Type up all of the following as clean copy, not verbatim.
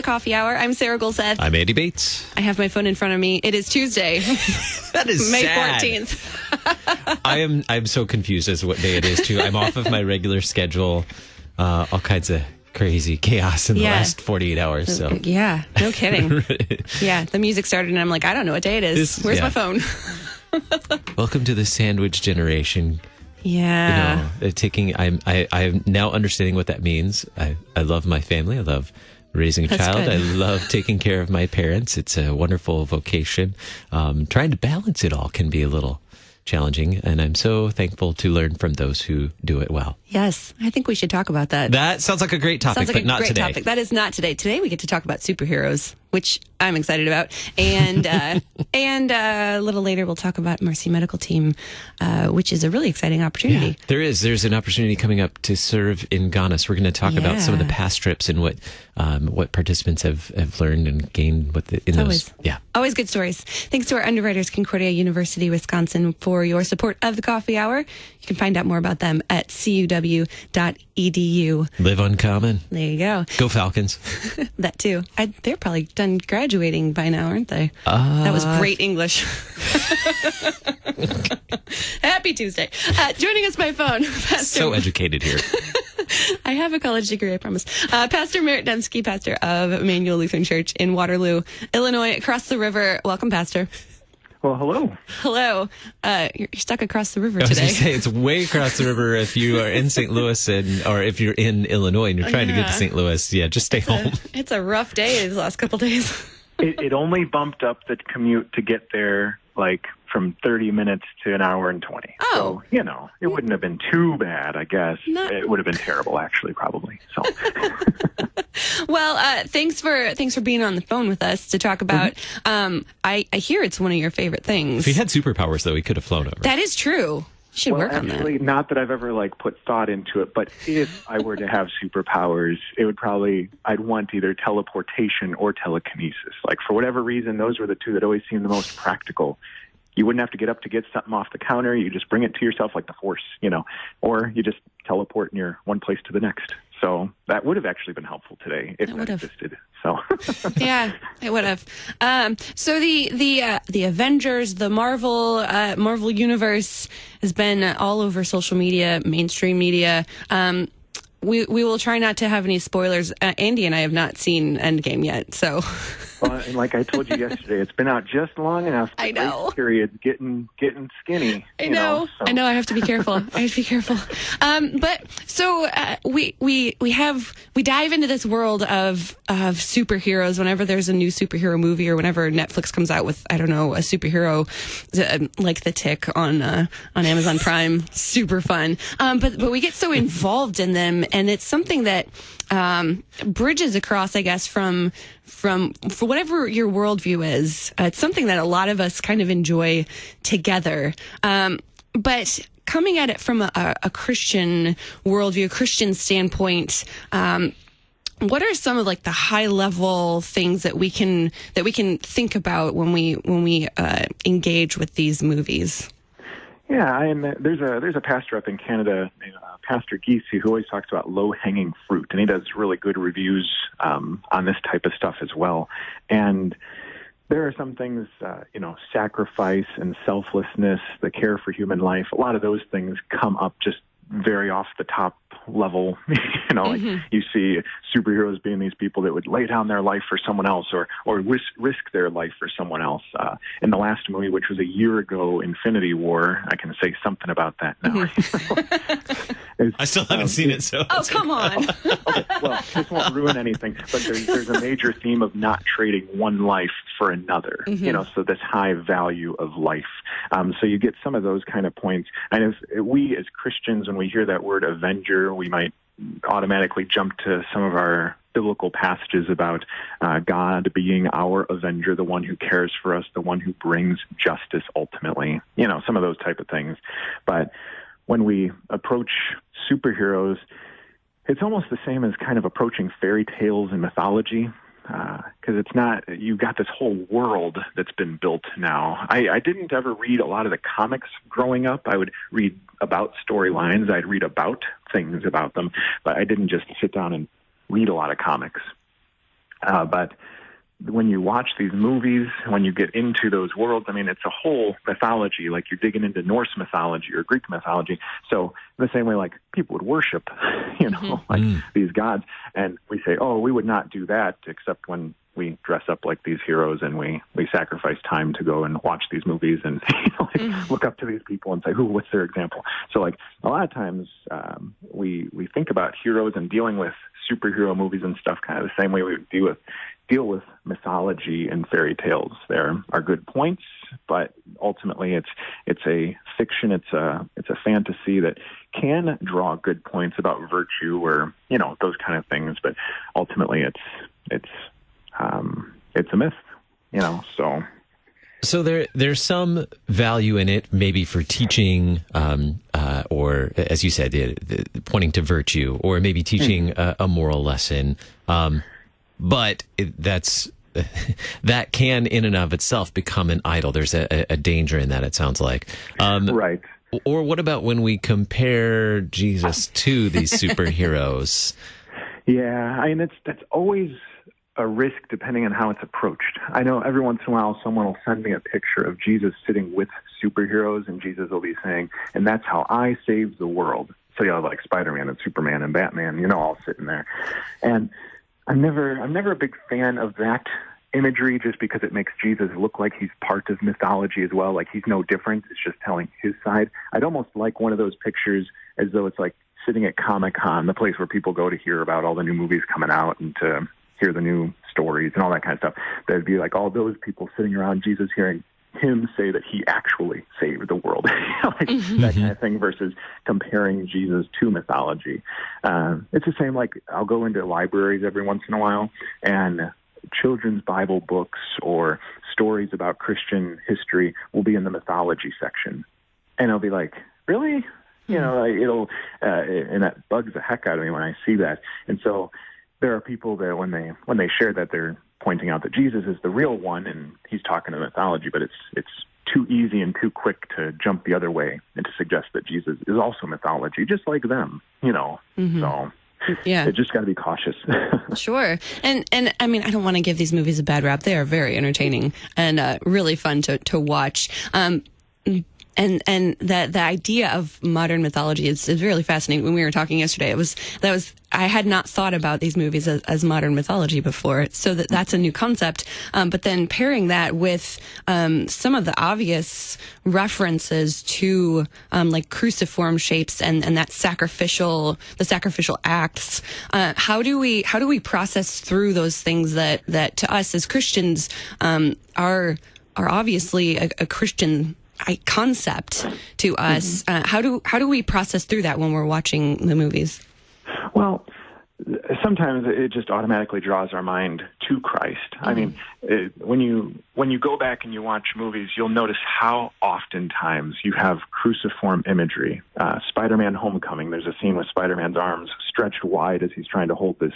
Coffee Hour. I'm Sarah Golseth. I'm Andy Bates. I have my phone in front of me. It is Tuesday. That is May sad. 14th. I'm so confused as to what day it is, too. I'm off of my regular schedule. All kinds of crazy chaos in the last 48 hours. So Yeah, no kidding. Yeah, the music started and I'm like, I don't know what day it is. Where's my phone? Welcome to the sandwich generation. Yeah. I'm now understanding what that means. I love my family. I love raising a child. Good. I love taking care of my parents. It's a wonderful vocation. Trying to balance it all can be a little challenging, and I'm so thankful to learn from those who do it well. Yes, I think we should talk about that. That sounds like a great topic, but not today. Topic. That is not today. Today we get to talk about superheroes, which I'm excited about. And a little later we'll talk about Mercy Medical Team, which is a really exciting opportunity. Yeah, there is. There's an opportunity coming up to serve in Ghana. So we're going to talk about some of the past trips and what participants have learned and gained in those. Yeah. Always good stories. Thanks to our underwriters, Concordia University, Wisconsin, for your support of the Coffee Hour. You can find out more about them at cuw.edu. Live uncommon. There you go. Go Falcons. That too. They're probably done graduating by now, aren't they? That was great English. Happy Tuesday. Joining us by phone, Pastor. So educated here. I have a college degree, I promise. Pastor Merritt Demski, pastor of Immanuel Lutheran Church in Waterloo, Illinois, across the river. Welcome, Pastor. Well, hello. Hello. You're stuck across the river I was today. going to say, it's way across the river if you are in St. Louis or if you're in Illinois and you're trying to get to St. Louis. Yeah, just stay home. It's a rough day these last couple days. It only bumped up the commute to get there, from 30 minutes to an hour and 20. Oh. So, it wouldn't have been too bad, I guess. It would have been terrible, actually, probably. So. Well, thanks for being on the phone with us to talk about. I hear it's one of your favorite things. If we had superpowers, though, we could have flown over. That is true. You should work on that. Actually, not that I've ever put thought into it, but if I were to have superpowers, it would I'd want either teleportation or telekinesis. For whatever reason, those were the two that always seemed the most practical. You wouldn't have to get up to get something off the counter. You just bring it to yourself like the Force, or you just teleport in your one place to the next. So that would have actually been helpful today if that existed. So yeah, it would have. So the Avengers, the Marvel universe has been all over social media, mainstream media. We will try not to have any spoilers. Andy and I have not seen Endgame yet, so. Well, and like I told you yesterday, it's been out just long enough. I know. Period, getting skinny. I know. I know. I have to be careful. But so we dive into this world of superheroes whenever there's a new superhero movie or whenever Netflix comes out with a superhero like The Tick on Amazon Prime. Super fun. But we get so involved in them, and it's something that bridges across, I guess, from for whatever your worldview is. It's something that a lot of us kind of enjoy together. But coming at it from a Christian worldview, a Christian standpoint, what are some of the high level things that we can think about when we engage with these movies? Yeah, there's a pastor up in Canada, Pastor Giese, who always talks about low-hanging fruit, and he does really good reviews on this type of stuff as well. And there are some things, sacrifice and selflessness, the care for human life. A lot of those things come up just very off the top level. You see superheroes being these people that would lay down their life for someone else or risk their life for someone else. In the last movie, which was a year ago, Infinity War, I can say something about that now. I still haven't seen it, so. Oh, come on. Okay, well, this won't ruin anything, but there's a major theme of not trading one life for another, so this high value of life. So you get some of those kind of points. And if we as Christians, when we hear that word avenger, we might automatically jump to some of our biblical passages about God being our avenger, the one who cares for us, the one who brings justice ultimately, some of those type of things. But when we approach superheroes, it's almost the same as kind of approaching fairy tales and mythology, because it's not, you've got this whole world that's been built now. I didn't ever read a lot of the comics growing up. I would read about storylines. I'd read about things about them, but I didn't just sit down and read a lot of comics. But when you watch these movies, when you get into those worlds, I mean, it's a whole mythology, like you're digging into Norse mythology or Greek mythology. So in the same way, like people would worship, like these gods. And we say, oh, we would not do that except when we dress up like these heroes and we sacrifice time to go and watch these movies and look up to these people and say, what's their example? So like a lot of times we think about heroes and dealing with superhero movies and stuff kind of the same way we would deal with mythology and fairy tales. There are good points, but ultimately it's a fiction, it's a fantasy that can draw good points about virtue or those kind of things, but ultimately it's a myth, So there's some value in it, maybe for teaching, or as you said, pointing to virtue, or maybe teaching a moral lesson. But that can, in and of itself, become an idol. There's a danger in that, it sounds like. Right. Or what about when we compare Jesus to these superheroes? Yeah, I mean, that's always a risk depending on how it's approached. I know every once in a while someone will send me a picture of Jesus sitting with superheroes, and Jesus will be saying, and that's how I saved the world. So you have like Spider-Man and Superman and Batman, all sitting there. And I'm never a big fan of that imagery just because it makes Jesus look like he's part of mythology as well, like he's no different. It's just telling his side. I'd almost like one of those pictures as though it's like sitting at Comic-Con, the place where people go to hear about all the new movies coming out and to hear the new stories and all that kind of stuff. There'd be like all those people sitting around Jesus hearing him say that he actually saved the world, that kind of thing, versus comparing Jesus to mythology. It's the same, like I'll go into libraries every once in a while, and children's Bible books or stories about Christian history will be in the mythology section. And I'll be like, really? And that bugs the heck out of me when I see that. And so there are people that when they share that, they're pointing out that Jesus is the real one and he's talking to mythology, but it's too easy and too quick to jump the other way and to suggest that Jesus is also mythology, just like them, So yeah, you just got to be cautious. Sure. And I mean, I don't want to give these movies a bad rap. They are very entertaining and really fun to watch. And the idea of modern mythology is really fascinating. When we were talking yesterday, I had not thought about these movies as modern mythology before, so that's a new concept. But then pairing that with some of the obvious references to like cruciform shapes and the sacrificial acts. How do we process through those things that to us as Christians are obviously a Christian concept to us? How do we process through that when we're watching the movies? Well, sometimes it just automatically draws our mind to Christ. I mean, when you go back and you watch movies, you'll notice how oftentimes you have cruciform imagery. Spider-Man Homecoming, there's a scene with Spider-Man's arms stretched wide as he's trying to hold this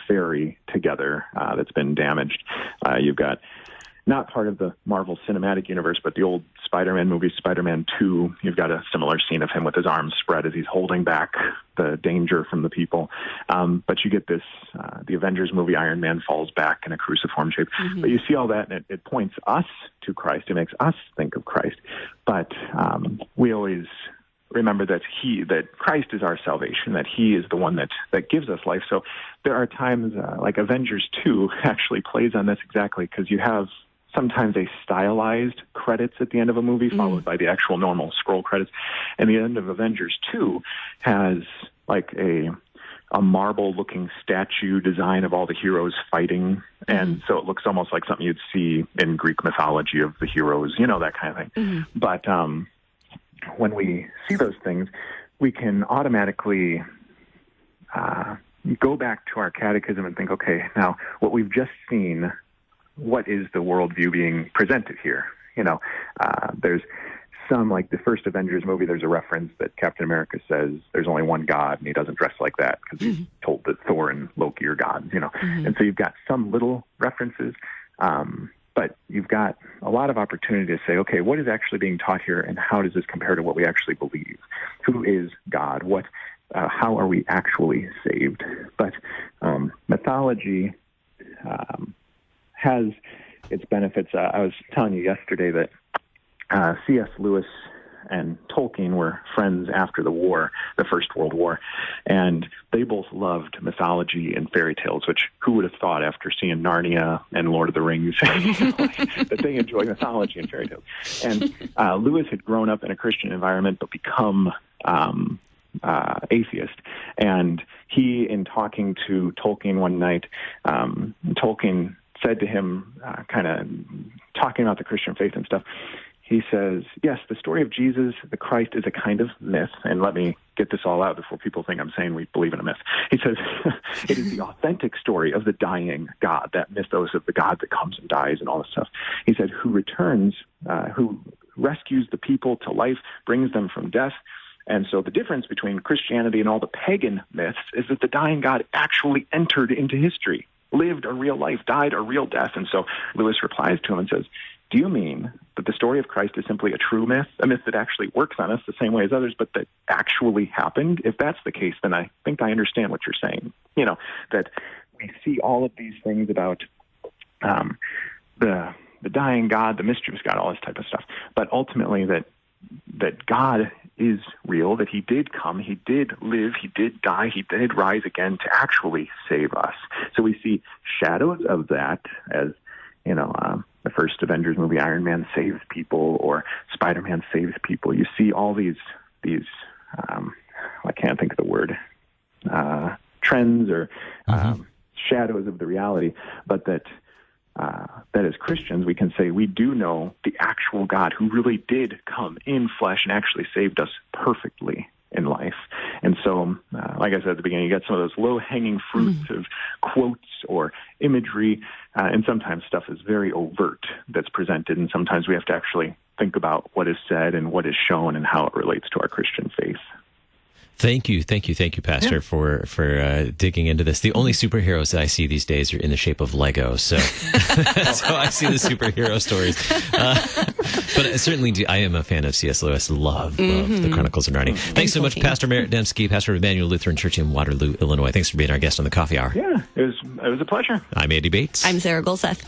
ferry together that's been damaged. You've got, not part of the Marvel Cinematic Universe, but the old Spider-Man movie, Spider-Man 2, you've got a similar scene of him with his arms spread as he's holding back the danger from the people. But you get this, the Avengers movie, Iron Man falls back in a cruciform shape. But you see all that, and it points us to Christ. It makes us think of Christ. But we always remember that Christ is our salvation, that he is the one that gives us life. So there are times, like Avengers 2 actually plays on this exactly, because you have sometimes a stylized credits at the end of a movie, followed by the actual normal scroll credits. And the end of Avengers 2 has like a marble-looking statue design of all the heroes fighting. And so it looks almost like something you'd see in Greek mythology of the heroes, that kind of thing. But when we see those things, we can automatically go back to our catechism and think, okay, now what we've just seen, what is the worldview being presented here? There's some, like the first Avengers movie, there's a reference that Captain America says there's only one God, and he doesn't dress like that because he's told that Thor and Loki are gods, And so you've got some little references, but you've got a lot of opportunity to say, okay, what is actually being taught here, and how does this compare to what we actually believe? Who is God? How are we actually saved? But mythology, has its benefits. I was telling you yesterday that C.S. Lewis and Tolkien were friends after the war, the First World War, and they both loved mythology and fairy tales, which who would have thought after seeing Narnia and Lord of the Rings that they enjoy mythology and fairy tales. And Lewis had grown up in a Christian environment but become atheist. And he, in talking to Tolkien one night, Tolkien said to him, kind of talking about the Christian faith and stuff, he says, yes, the story of Jesus, the Christ, is a kind of myth. And let me get this all out before people think I'm saying we believe in a myth. He says, it is the authentic story of the dying God, that mythos of the God that comes and dies and all this stuff. He said, who returns, who rescues the people to life, brings them from death. And so the difference between Christianity and all the pagan myths is that the dying God actually entered into history, lived a real life, died a real death. And so Lewis replies to him and says, do you mean that the story of Christ is simply a true myth, a myth that actually works on us the same way as others, but that actually happened? If that's the case, then I think I understand what you're saying. You know, that we see all of these things about the dying God, the mischievous God, all this type of stuff. But ultimately that God is real, that he did come, he did live, he did die, he did rise again to actually save us. So we see shadows of that as, you know, the first Avengers movie, Iron Man saves people, or Spider-Man saves people. You see all these I can't think of the word, trends or shadows of the reality, but that as Christians, we can say we do know the actual God who really did come in flesh and actually saved us perfectly in life. And so, like I said at the beginning, you get some of those low-hanging fruits of quotes or imagery, and sometimes stuff is very overt that's presented, and sometimes we have to actually think about what is said and what is shown and how it relates to our Christian faith. Thank you, Pastor, for digging into this. The only superheroes that I see these days are in the shape of Lego, so that's how I see the superhero stories. But I certainly do. I am a fan of C.S. Lewis. Love the Chronicles of Narnia. Thanks so much, Pastor Merritt Demski, pastor of Immanuel Lutheran Church in Waterloo, Illinois. Thanks for being our guest on the Coffee Hour. Yeah, it was a pleasure. I'm Andy Bates. I'm Sarah Golseth.